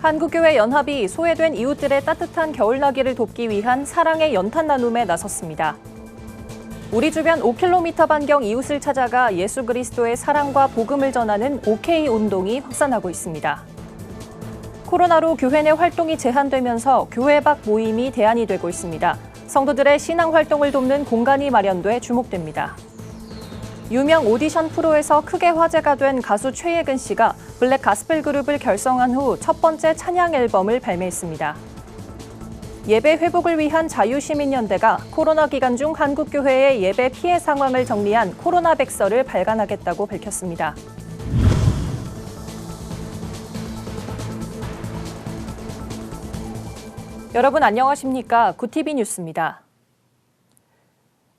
한국교회 연합이 소외된 이웃들의 따뜻한 겨울나기를 돕기 위한 사랑의 연탄 나눔에 나섰습니다. 우리 주변 5km 반경 이웃을 찾아가 예수 그리스도의 사랑과 복음을 전하는 OK 운동이 확산하고 있습니다. 코로나로 교회 내 활동이 제한되면서 교회 밖 모임이 대안이 되고 있습니다. 성도들의 신앙 활동을 돕는 공간이 마련돼 주목됩니다. 유명 오디션 프로에서 크게 화제가 된 가수 최예근 씨가 블랙 가스펠 그룹을 결성한 후 첫 번째 찬양 앨범을 발매했습니다. 예배 회복을 위한 자유시민연대가 코로나 기간 중 한국교회의 예배 피해 상황을 정리한 코로나 백서를 발간하겠다고 밝혔습니다. 여러분 안녕하십니까? 구TV 뉴스입니다.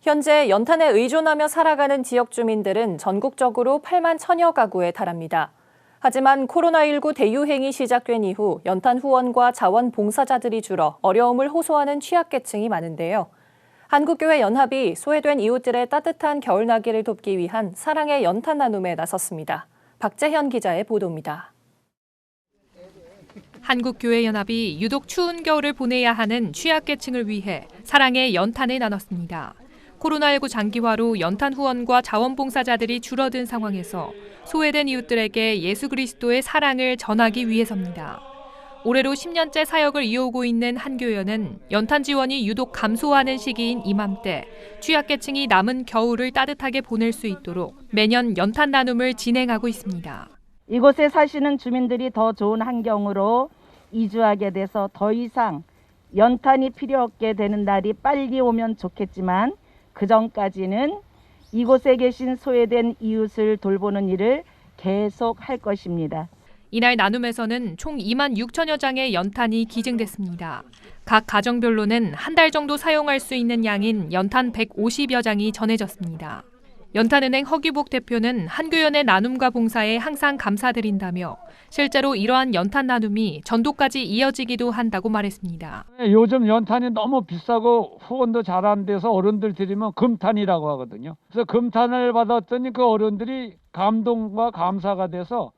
현재 연탄에 의존하며 살아가는 지역 주민들은 전국적으로 8만 1,000여 가구에 달합니다. 하지만 코로나19 대유행이 시작된 이후 연탄 후원과 자원봉사자들이 줄어 어려움을 호소하는 취약계층이 많은데요. 한국교회 연합이 소외된 이웃들의 따뜻한 겨울나기를 돕기 위한 사랑의 연탄 나눔에 나섰습니다. 박재현 기자의 보도입니다. 한국교회 연합이 유독 추운 겨울을 보내야 하는 취약계층을 위해 사랑의 연탄을 나눴습니다. 코로나19 장기화로 연탄 후원과 자원봉사자들이 줄어든 상황에서 소외된 이웃들에게 예수 그리스도의 사랑을 전하기 위해서입니다. 올해로 10년째 사역을 이어오고 있는 한교회는 연탄 지원이 유독 감소하는 시기인 이맘때 취약계층이 남은 겨울을 따뜻하게 보낼 수 있도록 매년 연탄 나눔을 진행하고 있습니다. 이곳에 사시는 주민들이 더 좋은 환경으로 이주하게 돼서 더 이상 연탄이 필요 없게 되는 날이 빨리 오면 좋겠지만 그 전까지는 이곳에 계신 소외된 이웃을 돌보는 일을 계속 할 것입니다. 이날 나눔에서는 총 2만 6천여 장의 연탄이 기증됐습니다. 각 가정별로는 한 달 정도 사용할 수 있는 양인 연탄 150여 장이 전해졌습니다. 연탄은행 허기복 대표는 한교연의 나눔과 봉사에 항상 감사드린다며 실제로 이러한 연탄 나눔이 전도까지 이어지기도 한다고 말했습니다. 요즘 연탄이 너무 비싸고 후원도 잘 안 돼서 어른들 드리면 금탄이라고 하거든요. 그래서 금탄을 받았더니 그 어른들이 감동과 감사가 돼서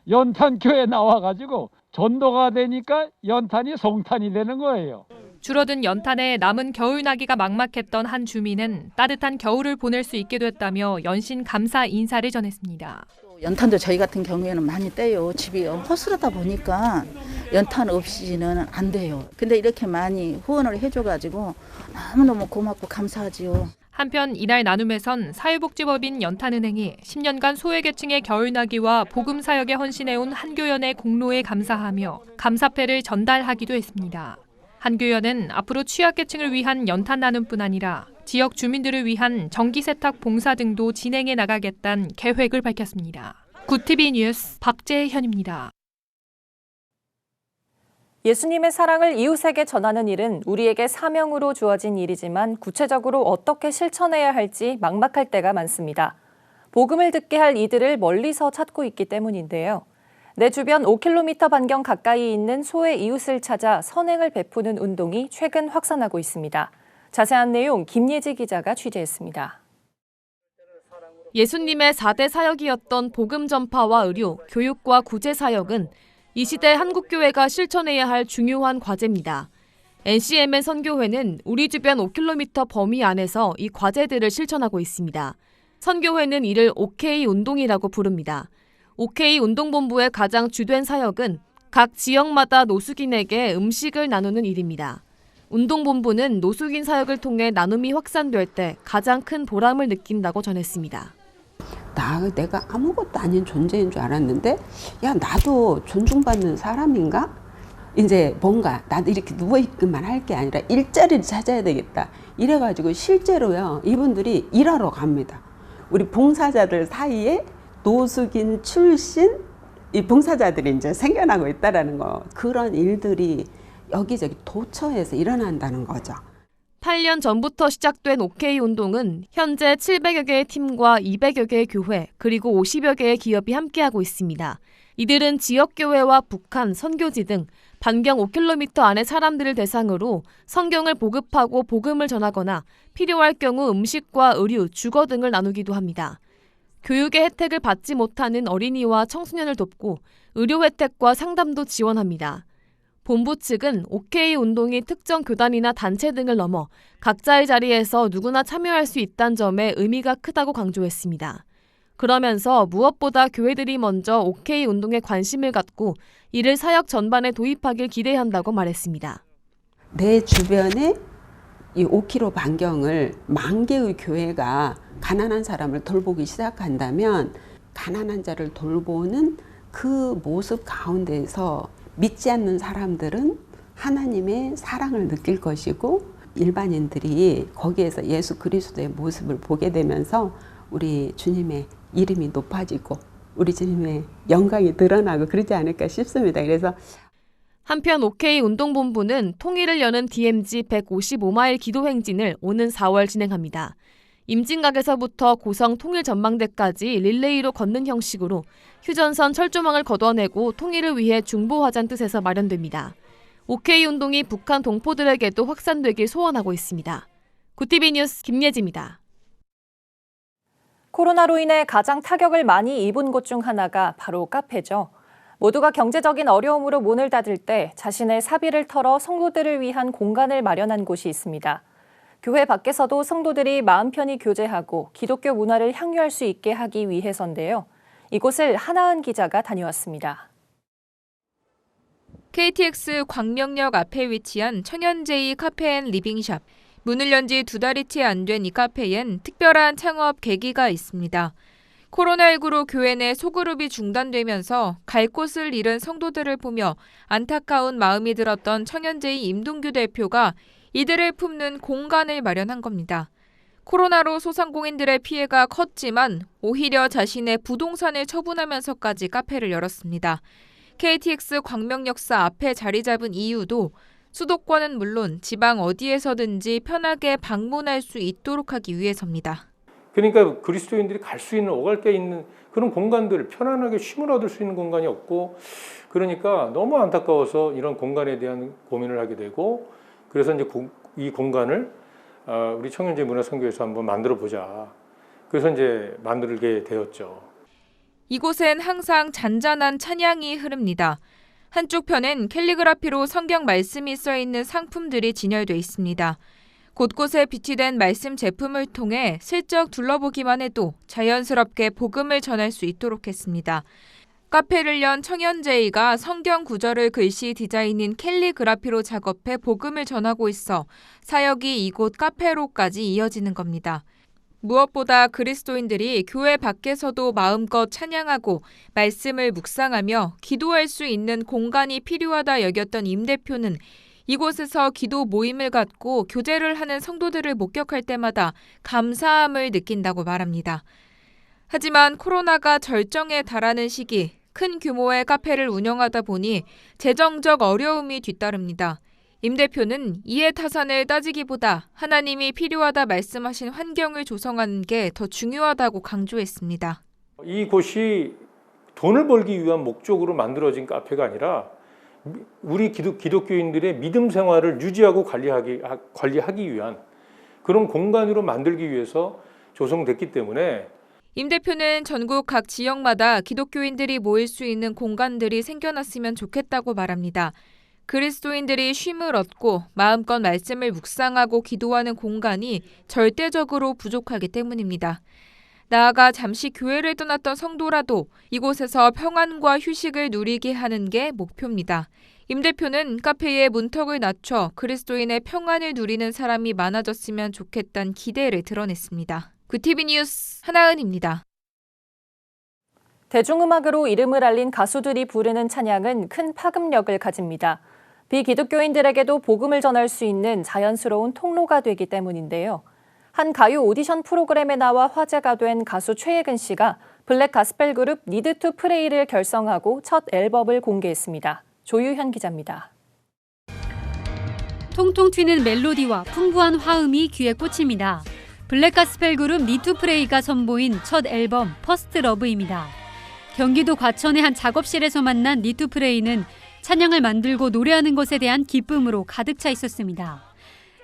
연탄교에 나와가지고 전도가 되니까 연탄이 성탄이 되는 거예요. 줄어든 연탄에 남은 겨울나기가 막막했던 한 주민은 따뜻한 겨울을 보낼 수 있게 됐다며 연신 감사 인사를 전했습니다. 연탄도 저희 같은 경우에는 많이 떼요. 집이 허술하다 보니까 연탄 없이는 안 돼요. 근데 이렇게 많이 후원을 해줘가지고 너무너무 고맙고 감사하지요. 한편 이날 나눔에선 사회복지법인 연탄은행이 10년간 소외계층의 겨울나기와 복음사역에 헌신해온 한교연의 공로에 감사하며 감사패를 전달하기도 했습니다. 한교연은 앞으로 취약계층을 위한 연탄 나눔뿐 아니라 지역 주민들을 위한 전기세탁 봉사 등도 진행해 나가겠다는 계획을 밝혔습니다. 구TV 뉴스 박재현입니다. 예수님의 사랑을 이웃에게 전하는 일은 우리에게 사명으로 주어진 일이지만 구체적으로 어떻게 실천해야 할지 막막할 때가 많습니다. 복음을 듣게 할 이들을 멀리서 찾고 있기 때문인데요. 내 주변 5km 반경 가까이 있는 소외 이웃을 찾아 선행을 베푸는 운동이 최근 확산하고 있습니다. 자세한 내용 김예지 기자가 취재했습니다. 예수님의 4대 사역이었던 복음 전파와 의료, 교육과 구제 사역은 이 시대 한국교회가 실천해야 할 중요한 과제입니다. NCMN 선교회는 우리 주변 5km 범위 안에서 이 과제들을 실천하고 있습니다. 선교회는 이를 OK 운동이라고 부릅니다. OK 운동본부의 가장 주된 사역은 각 지역마다 노숙인에게 음식을 나누는 일입니다. 운동본부는 노숙인 사역을 통해 나눔이 확산될 때 가장 큰 보람을 느낀다고 전했습니다. 내가 아무것도 아닌 존재인 줄 알았는데 나도 존중받는 사람인가? 이제 뭔가 나도 이렇게 누워있기만 할 게 아니라 일자리를 찾아야 되겠다. 이래가지고 실제로요 이분들이 일하러 갑니다. 우리 봉사자들 사이에 노숙인 출신 이 봉사자들이 이제 생겨나고 있다라는 거, 그런 일들이 여기저기 도처에서 일어난다는 거죠. 8년 전부터 시작된 OK 운동은 현재 700여 개의 팀과 200여 개의 교회, 그리고 50여 개의 기업이 함께하고 있습니다. 이들은 지역교회와 북한, 선교지 등 반경 5km 안의 사람들을 대상으로 성경을 보급하고 복음을 전하거나 필요할 경우 음식과 의류, 주거 등을 나누기도 합니다. 교육의 혜택을 받지 못하는 어린이와 청소년을 돕고 의료 혜택과 상담도 지원합니다. 본부 측은 OK 운동이 특정 교단이나 단체 등을 넘어 각자의 자리에서 누구나 참여할 수 있다는 점에 의미가 크다고 강조했습니다. 그러면서 무엇보다 교회들이 먼저 OK 운동에 관심을 갖고 이를 사역 전반에 도입하길 기대한다고 말했습니다. 내 주변에 이 5km 반경을 10,000개의 교회가 가난한 사람을 돌보기 시작한다면 가난한 자를 돌보는 그 모습 가운데서 믿지 않는 사람들은 하나님의 사랑을 느낄 것이고 일반인들이 거기에서 예수 그리스도의 모습을 보게 되면서 우리 주님의 이름이 높아지고 우리 주님의 영광이 드러나고 그러지 않을까 싶습니다. 그래서 한편 OK 운동본부는 통일을 여는 DMZ 155마일 기도행진을 오는 4월 진행합니다. 임진각에서부터 고성 통일전망대까지 릴레이로 걷는 형식으로 휴전선 철조망을 걷어내고 통일을 위해 중보하자는 뜻에서 마련됩니다. OK 운동이 북한 동포들에게도 확산되길 소원하고 있습니다. 구티비 뉴스 김예지입니다. 코로나로 인해 가장 타격을 많이 입은 곳 중 하나가 바로 카페죠. 모두가 경제적인 어려움으로 문을 닫을 때 자신의 사비를 털어 성도들을 위한 공간을 마련한 곳이 있습니다. 교회 밖에서도 성도들이 마음 편히 교제하고 기독교 문화를 향유할 수 있게 하기 위해서인데요. 이곳을 하나은 기자가 다녀왔습니다. KTX 광명역 앞에 위치한 청년제이 카페앤리빙샵. 문을 연 지 2달이 채 안 된 이 카페엔 특별한 창업 계기가 있습니다. 코로나19로 교회 내 소그룹이 중단되면서 갈 곳을 잃은 성도들을 보며 안타까운 마음이 들었던 청년제이 임동규 대표가 이들을 품는 공간을 마련한 겁니다. 코로나로 소상공인들의 피해가 컸지만 오히려 자신의 부동산을 처분하면서까지 카페를 열었습니다. KTX 광명역사 앞에 자리 잡은 이유도 수도권은 물론 지방 어디에서든지 편하게 방문할 수 있도록 하기 위해서입니다. 그러니까 그리스도인들이 갈 수 있는, 오갈 데 있는 그런 공간들, 편안하게 쉼을 얻을 수 있는 공간이 없고, 그러니까 너무 안타까워서 이런 공간에 대한 고민을 하게 되고, 그래서 이제 이 공간을 우리 청년제 문화선교에서 한번 만들어 보자. 그래서 이제 만들게 되었죠. 이곳엔 항상 잔잔한 찬양이 흐릅니다. 한쪽 편엔 캘리그라피로 성경 말씀이 써있는 상품들이 진열돼 있습니다. 곳곳에 비치된 말씀 제품을 통해 슬쩍 둘러보기만 해도 자연스럽게 복음을 전할 수 있도록 했습니다. 카페를 연 청년제이가 성경 구절을 글씨 디자인인 캘리그라피로 작업해 복음을 전하고 있어 사역이 이곳 카페로까지 이어지는 겁니다. 무엇보다 그리스도인들이 교회 밖에서도 마음껏 찬양하고 말씀을 묵상하며 기도할 수 있는 공간이 필요하다 여겼던 임 대표는 이곳에서 기도 모임을 갖고 교제를 하는 성도들을 목격할 때마다 감사함을 느낀다고 말합니다. 하지만 코로나가 절정에 달하는 시기 큰 규모의 카페를 운영하다 보니 재정적 어려움이 뒤따릅니다. 임 대표는 이해 타산을 따지기보다 하나님이 필요하다 말씀하신 환경을 조성하는 게 더 중요하다고 강조했습니다. 이곳이 돈을 벌기 위한 목적으로 만들어진 카페가 아니라 우리 기독교인들의 믿음 생활을 유지하고 관리하기 위한 그런 공간으로 만들기 위해서 조성됐기 때문에 임 대표는 전국 각 지역마다 기독교인들이 모일 수 있는 공간들이 생겨났으면 좋겠다고 말합니다. 그리스도인들이 쉼을 얻고 마음껏 말씀을 묵상하고 기도하는 공간이 절대적으로 부족하기 때문입니다. 나아가 잠시 교회를 떠났던 성도라도 이곳에서 평안과 휴식을 누리게 하는 게 목표입니다. 임 대표는 카페의 문턱을 낮춰 그리스도인의 평안을 누리는 사람이 많아졌으면 좋겠다는 기대를 드러냈습니다. 구티비 뉴스 하나은입니다. 대중음악으로 이름을 알린 가수들이 부르는 찬양은 큰 파급력을 가집니다. 비기독교인들에게도 복음을 전할 수 있는 자연스러운 통로가 되기 때문인데요. 한 가요 오디션 프로그램에 나와 화제가 된 가수 최예근 씨가 블랙 가스펠 그룹 니드 투 프레이를 결성하고 첫 앨범을 공개했습니다. 조유현 기자입니다. 통통 튀는 멜로디와 풍부한 화음이 귀에 꽂힙니다. 블랙 가스펠 그룹 니드 투 프레이가 선보인 첫 앨범 퍼스트 러브입니다. 경기도 과천의 한 작업실에서 만난 니드 투 프레이는 찬양을 만들고 노래하는 것에 대한 기쁨으로 가득 차 있었습니다.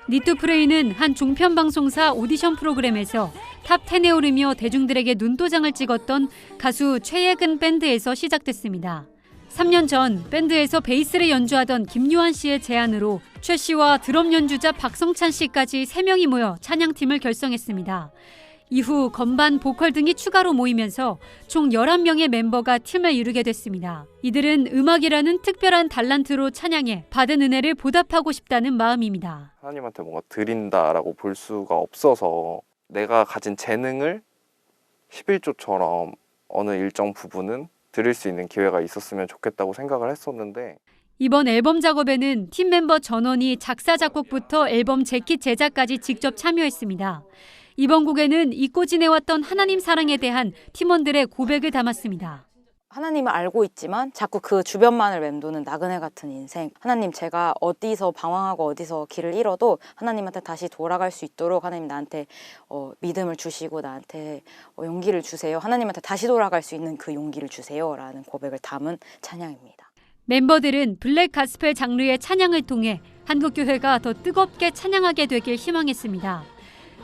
니드 투 프레이는 한 종편 방송사 오디션 프로그램에서 탑 10에 오르며 대중들에게 눈도장을 찍었던 가수 최예근 밴드에서 시작됐습니다. 3년 전 밴드에서 베이스를 연주하던 김요한 씨의 제안으로 최 씨와 드럼 연주자 박성찬 씨까지 3명이 모여 찬양팀을 결성했습니다. 이후 건반, 보컬 등이 추가로 모이면서 총 11명의 멤버가 팀을 이루게 됐습니다. 이들은 음악이라는 특별한 달란트로 찬양해 받은 은혜를 보답하고 싶다는 마음입니다. 하나님한테 뭔가 드린다라고 볼 수가 없어서 내가 가진 재능을 11조처럼 어느 일정 부분은 드릴 수 있는 기회가 있었으면 좋겠다고 생각을 했었는데 이번 앨범 작업에는 팀 멤버 전원이 작사, 작곡부터 앨범 재킷 제작까지 직접 참여했습니다. 이번 곡에는 잊고 지내왔던 하나님 사랑에 대한 팀원들의 고백을 담았습니다. 하나님을 알고 있지만 자꾸 그 주변만을 맴도는 나그네 같은 인생. 하나님, 제가 어디서 방황하고 어디서 길을 잃어도 하나님한테 다시 돌아갈 수 있도록 하나님 나한테 믿음을 주시고 나한테 용기를 주세요. 하나님한테 다시 돌아갈 수 있는 그 용기를 주세요. 라는 고백을 담은 찬양입니다. 멤버들은 블랙 가스펠 장르의 찬양을 통해 한국교회가 더 뜨겁게 찬양하게 되길 희망했습니다.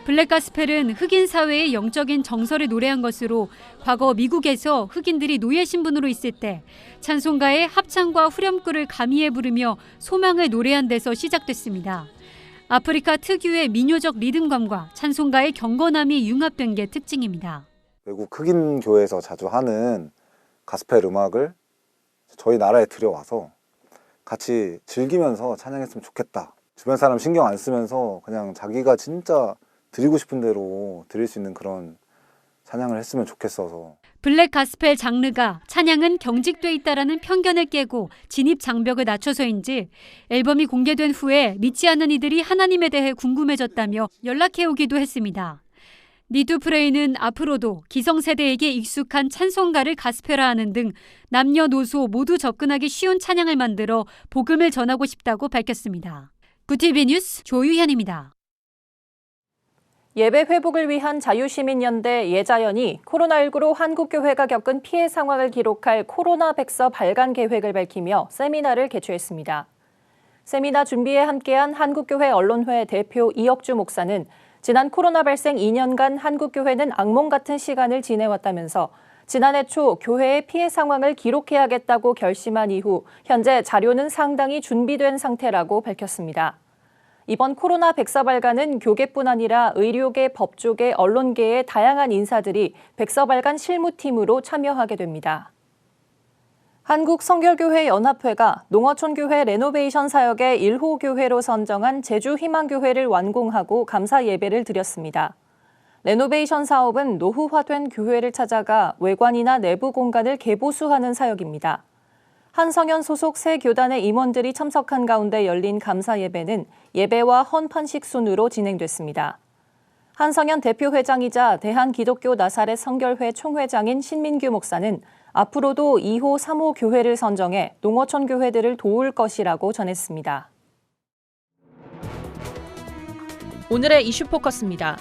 블랙 가스펠은 흑인 사회의 영적인 정서를 노래한 것으로 과거 미국에서 흑인들이 노예 신분으로 있을 때 찬송가의 합창과 후렴구를 가미해 부르며 소망을 노래한 데서 시작됐습니다. 아프리카 특유의 민요적 리듬감과 찬송가의 경건함이 융합된 게 특징입니다. 외국 흑인 교회에서 자주 하는 가스펠 음악을 저희 나라에 들여와서 같이 즐기면서 찬양했으면 좋겠다. 주변 사람 신경 안 쓰면서 그냥 자기가 진짜 드리고 싶은 대로 드릴 수 있는 그런 찬양을 했으면 좋겠어서. 블랙 가스펠 장르가 찬양은 경직돼 있다라는 편견을 깨고 진입 장벽을 낮춰서인지 앨범이 공개된 후에 믿지 않는 이들이 하나님에 대해 궁금해졌다며 연락해오기도 했습니다. 니투프레이는 앞으로도 기성세대에게 익숙한 찬송가를 가스펠화하는 등 남녀노소 모두 접근하기 쉬운 찬양을 만들어 복음을 전하고 싶다고 밝혔습니다. 구티비 뉴스 조유현입니다. 예배 회복을 위한 자유시민연대 예자연이 코로나19로 한국교회가 겪은 피해 상황을 기록할 코로나 백서 발간 계획을 밝히며 세미나를 개최했습니다. 세미나 준비에 함께한 한국교회 언론회 대표 이혁주 목사는 지난 코로나 발생 2년간 한국교회는 악몽 같은 시간을 지내왔다면서 지난해 초 교회의 피해 상황을 기록해야겠다고 결심한 이후 현재 자료는 상당히 준비된 상태라고 밝혔습니다. 이번 코로나 백서 발간은 교계뿐 아니라 의료계, 법조계, 언론계의 다양한 인사들이 백서 발간 실무팀으로 참여하게 됩니다. 한국성결교회연합회가 농어촌교회 레노베이션 사역의 1호 교회로 선정한 제주희망교회를 완공하고 감사 예배를 드렸습니다. 레노베이션 사업은 노후화된 교회를 찾아가 외관이나 내부 공간을 개보수하는 사역입니다. 한성현 소속 세 교단의 임원들이 참석한 가운데 열린 감사 예배는 예배와 헌판식 순으로 진행됐습니다. 한성현 대표회장이자 대한기독교 나사렛 성결회 총회장인 신민규 목사는 앞으로도 2호, 3호 교회를 선정해 농어촌 교회들을 도울 것이라고 전했습니다. 오늘의 이슈 포커스입니다.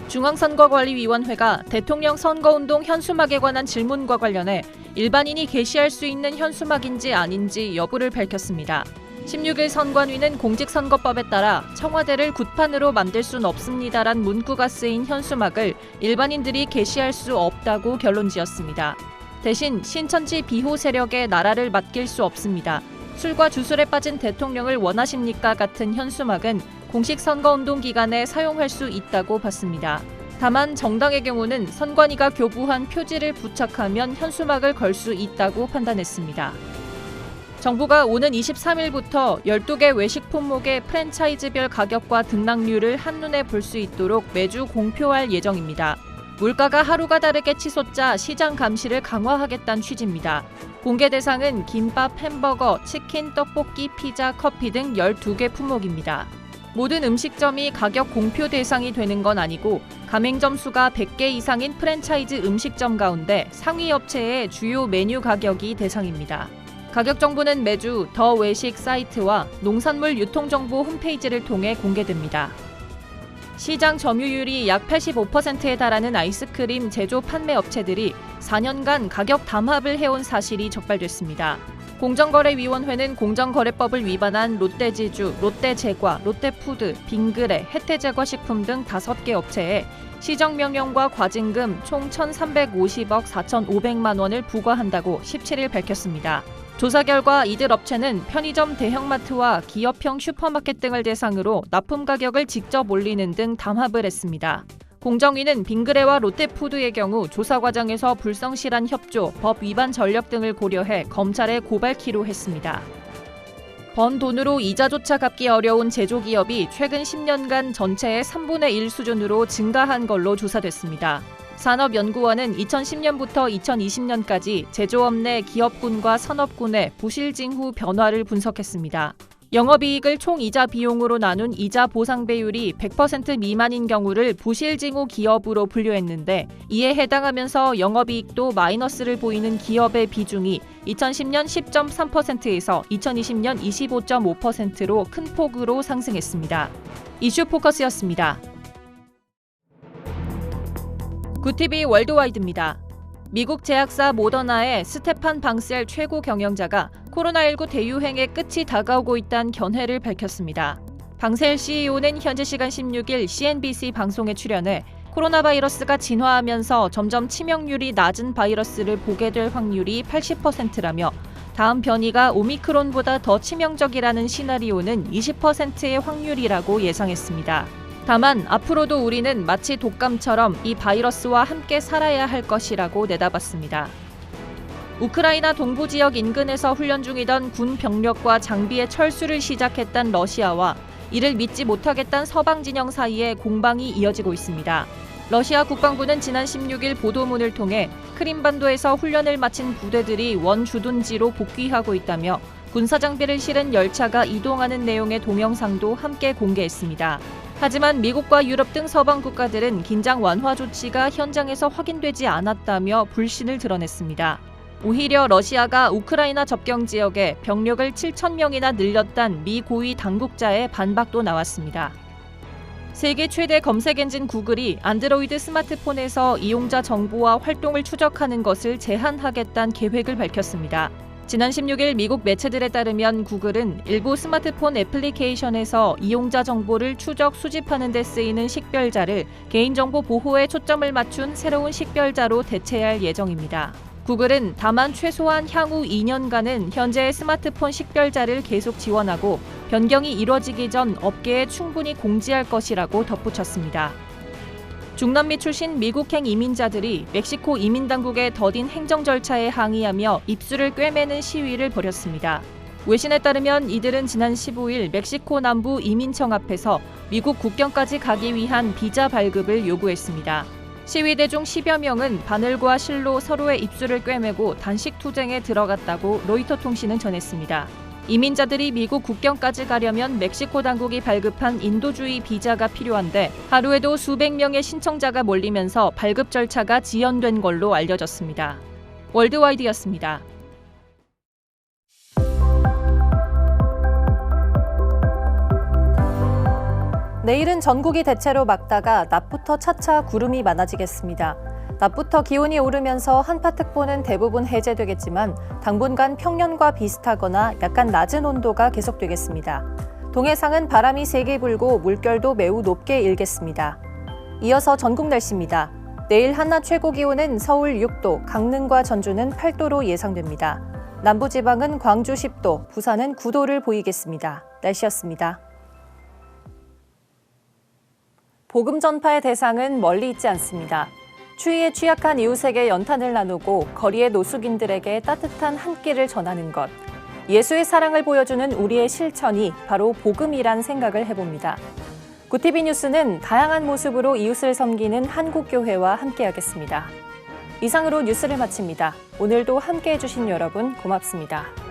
중앙선거관리위원회가 대통령 선거운동 현수막에 관한 질문과 관련해 일반인이 게시할 수 있는 현수막인지 아닌지 여부를 밝혔습니다. 16일 선관위는 공직선거법에 따라 청와대를 굿판으로 만들 순 없습니다란 문구가 쓰인 현수막을 일반인들이 게시할 수 없다고 결론지었습니다. 대신 신천지 비호 세력에 나라를 맡길 수 없습니다. 술과 주술에 빠진 대통령을 원하십니까? 같은 현수막은 공식 선거운동 기간에 사용할 수 있다고 봤습니다. 다만 정당의 경우는 선관위가 교부한 표지를 부착하면 현수막을 걸 수 있다고 판단했습니다. 정부가 오는 23일부터 12개 외식 품목의 프랜차이즈별 가격과 등락률을 한눈에 볼 수 있도록 매주 공표할 예정입니다. 물가가 하루가 다르게 치솟자 시장 감시를 강화하겠다는 취지입니다. 공개 대상은 김밥, 햄버거, 치킨, 떡볶이, 피자, 커피 등 12개 품목입니다. 모든 음식점이 가격 공표 대상이 되는 건 아니고 가맹점 수가 100개 이상인 프랜차이즈 음식점 가운데 상위 업체의 주요 메뉴 가격이 대상입니다. 가격 정보는 매주 더 외식 사이트와 농산물 유통정보 홈페이지를 통해 공개됩니다. 시장 점유율이 약 85%에 달하는 아이스크림 제조 판매 업체들이 4년간 가격 담합을 해온 사실이 적발됐습니다. 공정거래위원회는 공정거래법을 위반한 롯데지주, 롯데제과, 롯데푸드, 빙그레, 혜태제과식품 등 5개 업체에 시정명령과 과징금 총 1,350억 4,500만 원을 부과한다고 17일 밝혔습니다. 조사 결과 이들 업체는 편의점 대형마트와 기업형 슈퍼마켓 등을 대상으로 납품 가격을 직접 올리는 등 담합을 했습니다. 공정위는 빙그레와 롯데푸드의 경우 조사 과정에서 불성실한 협조, 법 위반 전력 등을 고려해 검찰에 고발키로 했습니다. 번 돈으로 이자조차 갚기 어려운 제조기업이 최근 10년간 전체의 3분의 1 수준으로 증가한 걸로 조사됐습니다. 산업연구원은 2010년부터 2020년까지 제조업 내 기업군과 산업군의 부실 징후 변화를 분석했습니다. 영업이익을 총 이자 비용으로 나눈 이자 보상 배율이 100% 미만인 경우를 부실 징후 기업으로 분류했는데, 이에 해당하면서 영업이익도 마이너스를 보이는 기업의 비중이 2010년 10.3%에서 2020년 25.5%로 큰 폭으로 상승했습니다. 이슈 포커스였습니다. 굿TV 월드와이드입니다. 미국 제약사 모더나의 스테판 방셀 최고 경영자가 코로나19 대유행의 끝이 다가오고 있다는 견해를 밝혔습니다. 방셀 CEO는 현지 시간 16일 CNBC 방송에 출연해 코로나 바이러스가 진화하면서 점점 치명률이 낮은 바이러스를 보게 될 확률이 80%라며 다음 변이가 오미크론보다 더 치명적이라는 시나리오는 20%의 확률이라고 예상했습니다. 다만 앞으로도 우리는 마치 독감처럼 이 바이러스와 함께 살아야 할 것이라고 내다봤습니다. 우크라이나 동부 지역 인근에서 훈련 중이던 군 병력과 장비의 철수를 시작했던 러시아와 이를 믿지 못하겠다는 서방 진영 사이에 공방이 이어지고 있습니다. 러시아 국방부는 지난 16일 보도문을 통해 크림반도에서 훈련을 마친 부대들이 원주둔지로 복귀하고 있다며 군사 장비를 실은 열차가 이동하는 내용의 동영상도 함께 공개했습니다. 하지만 미국과 유럽 등 서방 국가들은 긴장 완화 조치가 현장에서 확인되지 않았다며 불신을 드러냈습니다. 오히려 러시아가 우크라이나 접경 지역에 병력을 7,000명이나 늘렸다는 미 고위 당국자의 반박도 나왔습니다. 세계 최대 검색 엔진 구글이 안드로이드 스마트폰에서 이용자 정보와 활동을 추적하는 것을 제한하겠다는 계획을 밝혔습니다. 지난 16일 미국 매체들에 따르면 구글은 일부 스마트폰 애플리케이션에서 이용자 정보를 추적 수집하는 데 쓰이는 식별자를 개인정보 보호에 초점을 맞춘 새로운 식별자로 대체할 예정입니다. 구글은 다만 최소한 향후 2년간은 현재의 스마트폰 식별자를 계속 지원하고 변경이 이뤄지기 전 업계에 충분히 공지할 것이라고 덧붙였습니다. 중남미 출신 미국행 이민자들이 멕시코 이민당국의 더딘 행정 절차에 항의하며 입술을 꿰매는 시위를 벌였습니다. 외신에 따르면 이들은 지난 15일 멕시코 남부 이민청 앞에서 미국 국경까지 가기 위한 비자 발급을 요구했습니다. 시위대 중 10여 명은 바늘과 실로 서로의 입술을 꿰매고 단식 투쟁에 들어갔다고 로이터 통신은 전했습니다. 이민자들이 미국 국경까지 가려면 멕시코 당국이 발급한 인도주의 비자가 필요한데 하루에도 수백 명의 신청자가 몰리면서 발급 절차가 지연된 걸로 알려졌습니다. 월드와이드였습니다. 내일은 전국이 대체로 맑다가 낮부터 차차 구름이 많아지겠습니다. 낮부터 기온이 오르면서 한파특보는 대부분 해제되겠지만 당분간 평년과 비슷하거나 약간 낮은 온도가 계속되겠습니다. 동해상은 바람이 세게 불고 물결도 매우 높게 일겠습니다. 이어서 전국 날씨입니다. 내일 한낮 최고 기온은 서울 6도, 강릉과 전주는 8도로 예상됩니다. 남부지방은 광주 10도, 부산은 9도를 보이겠습니다. 날씨였습니다. 복음 전파의 대상은 멀리 있지 않습니다. 추위에 취약한 이웃에게 연탄을 나누고 거리의 노숙인들에게 따뜻한 한 끼를 전하는 것. 예수의 사랑을 보여주는 우리의 실천이 바로 복음이란 생각을 해봅니다. 굿TV 뉴스는 다양한 모습으로 이웃을 섬기는 한국교회와 함께하겠습니다. 이상으로 뉴스를 마칩니다. 오늘도 함께해 주신 여러분 고맙습니다.